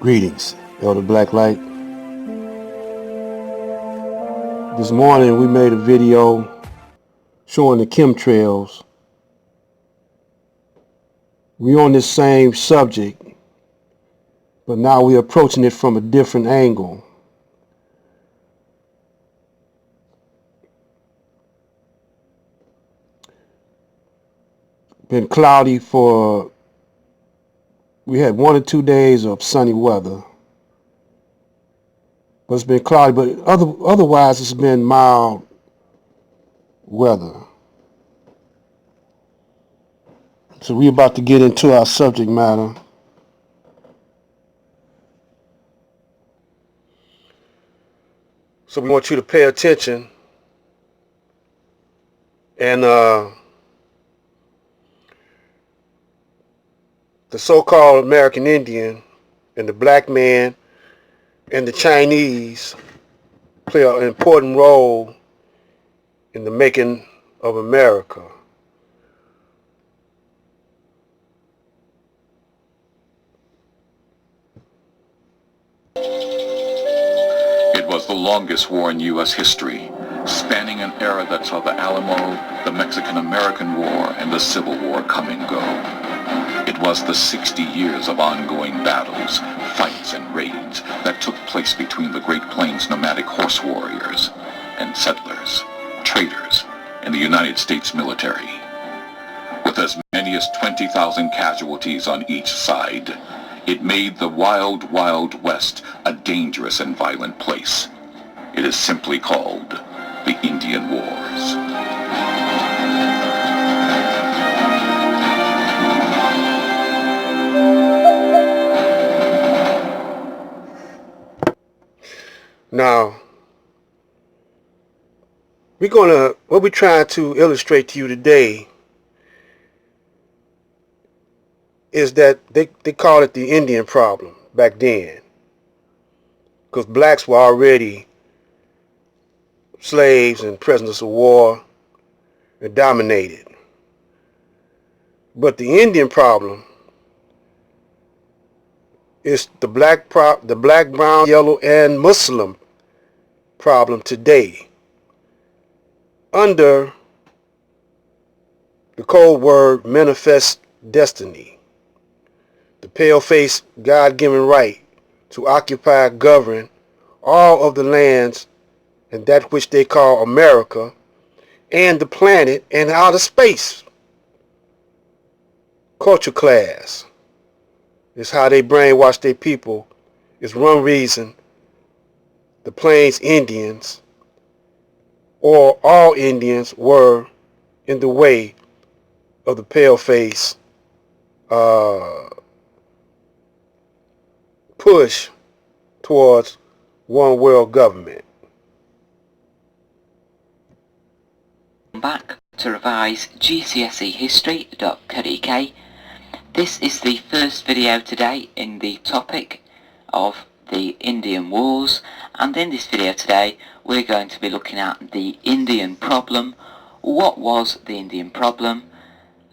Greetings, Elder Blacklight. This morning we made a video showing the chemtrails. We're on this same subject, but now we're approaching it from a different angle. Been cloudy we had 1 or 2 days of sunny weather. But it's been cloudy, but otherwise it's been mild weather. So we're about to get into our subject matter. So we want you to pay attention and the so-called American Indian and the black man and the Chinese play an important role in the making of America. It was the longest war in U.S. history, spanning an era that saw the Alamo, the Mexican-American War, and the Civil War come and go. It was the 60 years of ongoing battles, fights, and raids that took place between the Great Plains nomadic horse warriors and settlers, traders, and the United States military. With as many as 20,000 casualties on each side, it made the wild, wild West a dangerous and violent place. It is simply called the Indian Wars. Now, what we're trying to illustrate to you today is that they call it the Indian problem back then, because blacks were already slaves and prisoners of war and dominated. But the Indian problem is the black, brown, yellow, and Muslim problem today, under the code word manifest destiny, the pale face God-given right to occupy, govern all of the lands and that which they call America and the planet and outer space. Culture class is how they brainwash their people. Is one reason the Plains Indians or all Indians were in the way of the pale face push towards one world government. Back to revise GCSE History.co.uk. This is the first video today in the topic of the Indian Wars, and in this video today we're going to be looking at the Indian problem. What was the Indian problem,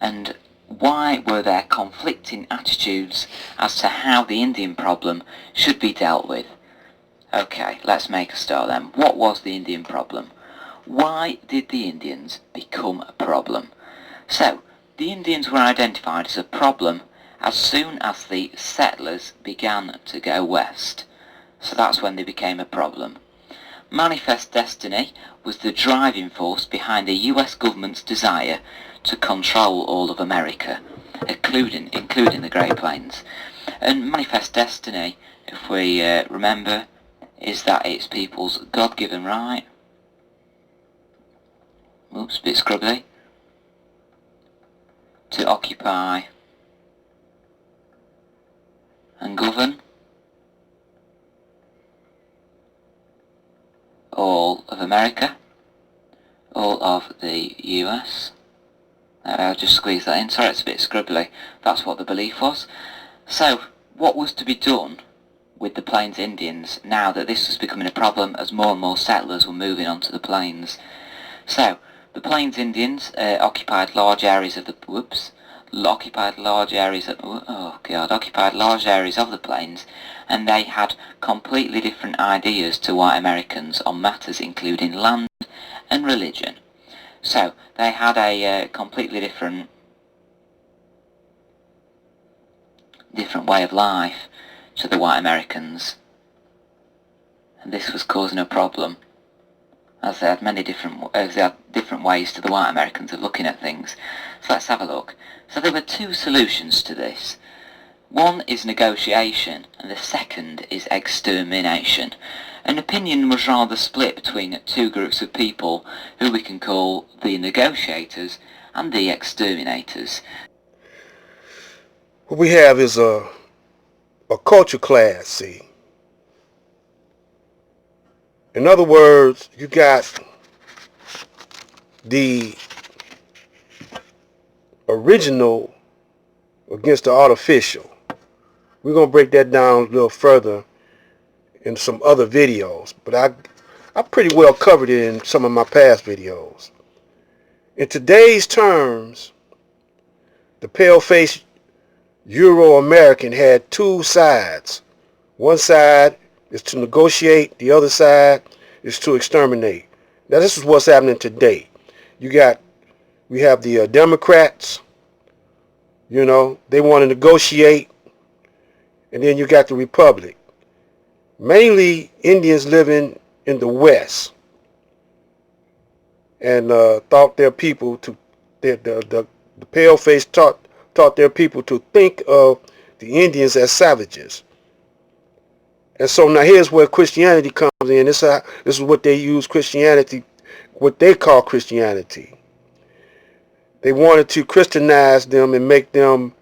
and why were there conflicting attitudes as to how the Indian problem should be dealt with? Okay, let's make a start then. What was the Indian problem? Why did the Indians become a problem? So, the Indians were identified as a problem as soon as the settlers began to go west. So that's when they became a problem. Manifest destiny was the driving force behind the US government's desire to control all of America, including the Great Plains. And manifest destiny, if we remember, is that it's people's God-given right. Oops, a bit scrubbly. To occupy and govern all of America, all of the US. I'll just squeeze that in. Sorry, it's a bit scrubbly. That's what the belief was. So, what was to be done with the Plains Indians now that this was becoming a problem as more and more settlers were moving onto the plains? So, the Plains Indians occupied large areas of the occupied large areas of, occupied large areas of the plains, and they had completely different ideas to white Americans on matters including land and religion. So they had a completely different way of life to the white Americans, and this was causing a problem, as they had different ways to the white Americans of looking at things. So let's have a look. So there were two solutions to this. One is negotiation, and the second is extermination. An opinion was rather split between two groups of people who we can call the negotiators and the exterminators. What we have is a culture class, see. In other words, you got the original against the artificial. We're going to break that down a little further in some other videos, but I pretty well covered it in some of my past videos. In today's terms, the Pale Face Euro.American had two sides. One side is to negotiate, the other side is to exterminate. Now this is what's happening today. We have the Democrats, they want to negotiate, and then you got the Republic. Mainly Indians living in the West, and thought their people to the Pale Face taught their people to think of the Indians as savages. And so now here's where Christianity comes in. This is what they use Christianity, what they call Christianity. They wanted to Christianize them and make them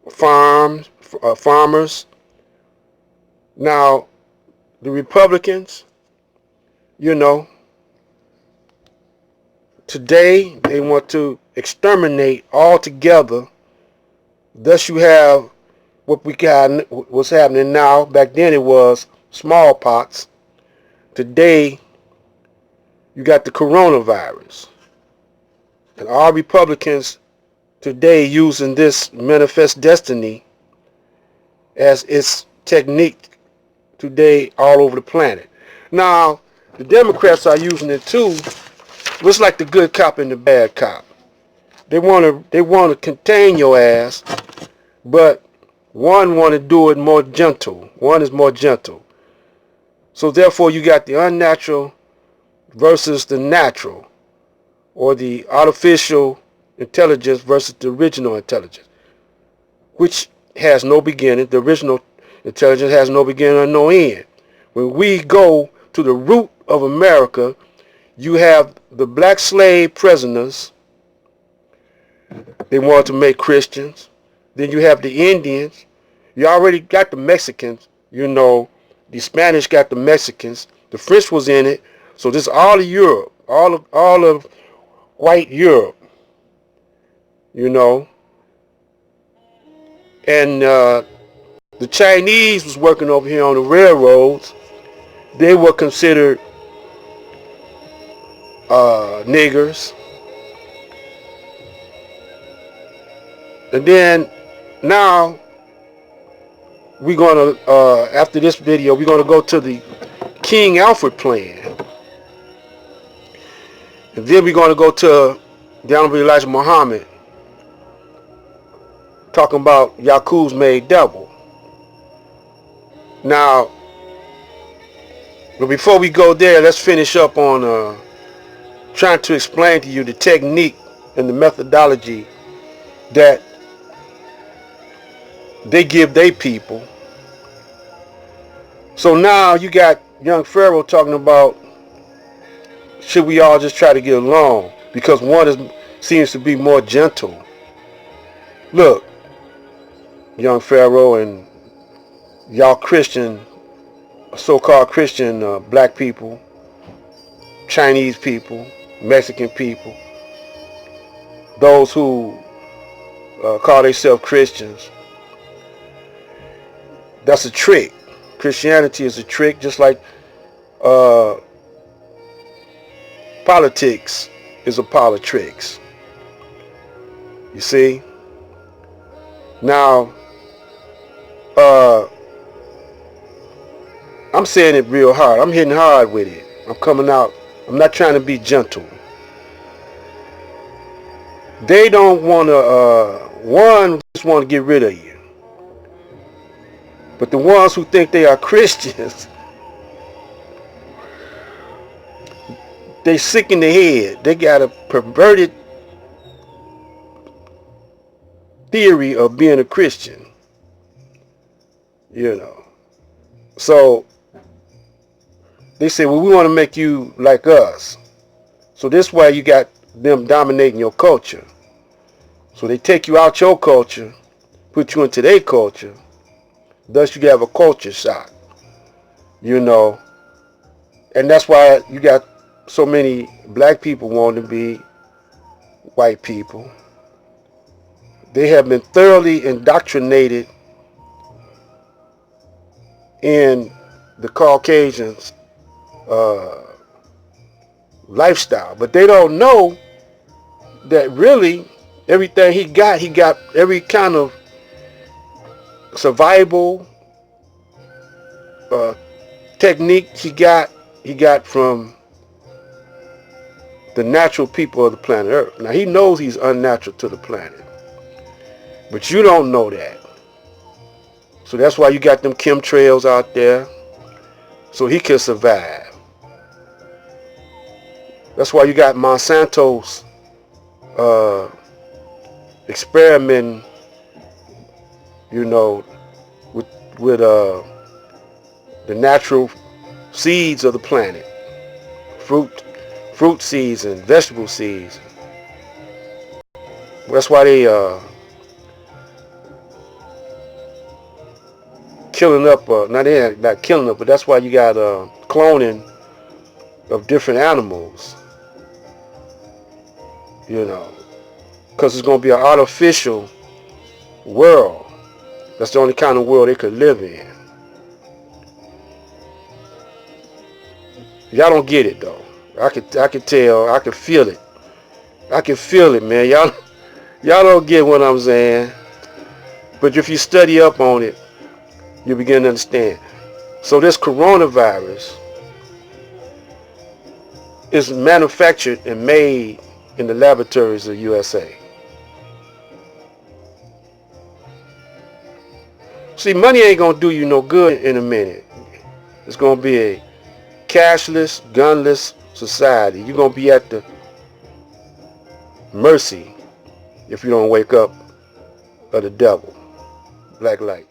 farmers. Now, the Republicans, today they want to exterminate altogether. Thus you have what's happening now. Back then it was smallpox. Today you got the coronavirus. And all Republicans today using this manifest destiny as its technique today all over the planet. Now, the Democrats are using it too. It's like the good cop and the bad cop. They want to contain your ass, but one want to do it more gentle. One is more gentle. So therefore you got the unnatural versus the natural, or the artificial intelligence versus the original intelligence, which has no beginning. The original intelligence has no beginning or no end. When we go to the root of America, you have the black slave prisoners. They wanted to make Christians. Then you have the Indians. You already got the Mexicans. The Spanish got the Mexicans. The French was in it. So this is all of Europe, all of white Europe. And the Chinese was working over here on the railroads. They were considered niggers. And then now we're going to, after this video, we're going to go to the King Alfred plan. And then we're going to go to the Honorable Elijah Muhammad talking about Yakub's made devil. Now, but before we go there, let's finish up on trying to explain to you the technique and the methodology that they give their people. So now you got young Pharaoh talking about, should we all just try to get along because one seems to be more gentle. Look, young Pharaoh and y'all Christian, so-called Christian black people, Chinese people, Mexican people, those who call themselves Christians. That's a trick. Christianity is a trick, just like politics is a politics. You see? Now, I'm saying it real hard. I'm hitting hard with it. I'm coming out. I'm not trying to be gentle. They don't want to, one, just want to get rid of you. But the ones who think they are Christians, they sick in the head. They got a perverted theory of being a Christian. You know. So they say, well, we want to make you like us. So this way you got them dominating your culture. So they take you out your culture, put you into their culture. Thus you have a culture shock. You know. And that's why you got so many black people wanting to be white people. They have been thoroughly indoctrinated in the Caucasians' lifestyle. But they don't know that really everything he got every kind of survival technique he got from the natural people of the planet Earth. Now he knows he's unnatural to the planet, but you don't know that. So that's why you got them chemtrails out there, so he can survive. That's why you got Monsanto's experimenting, you know, with the natural seeds of the planet, fruit seeds and vegetable seeds. That's why they killing up. Not killing up, but that's why you got cloning of different animals. You know, because it's going to be an artificial world. That's the only kind of world they could live in. Y'all don't get it though. I could tell. I could feel it. I can feel it, man. Y'all don't get what I'm saying. But if you study up on it, you begin to understand. So this coronavirus is manufactured and made in the laboratories of USA. See, money ain't gonna do you no good in a minute. It's gonna be a cashless, gunless society. You're gonna be at the mercy, if you don't wake up, of the devil. Black light.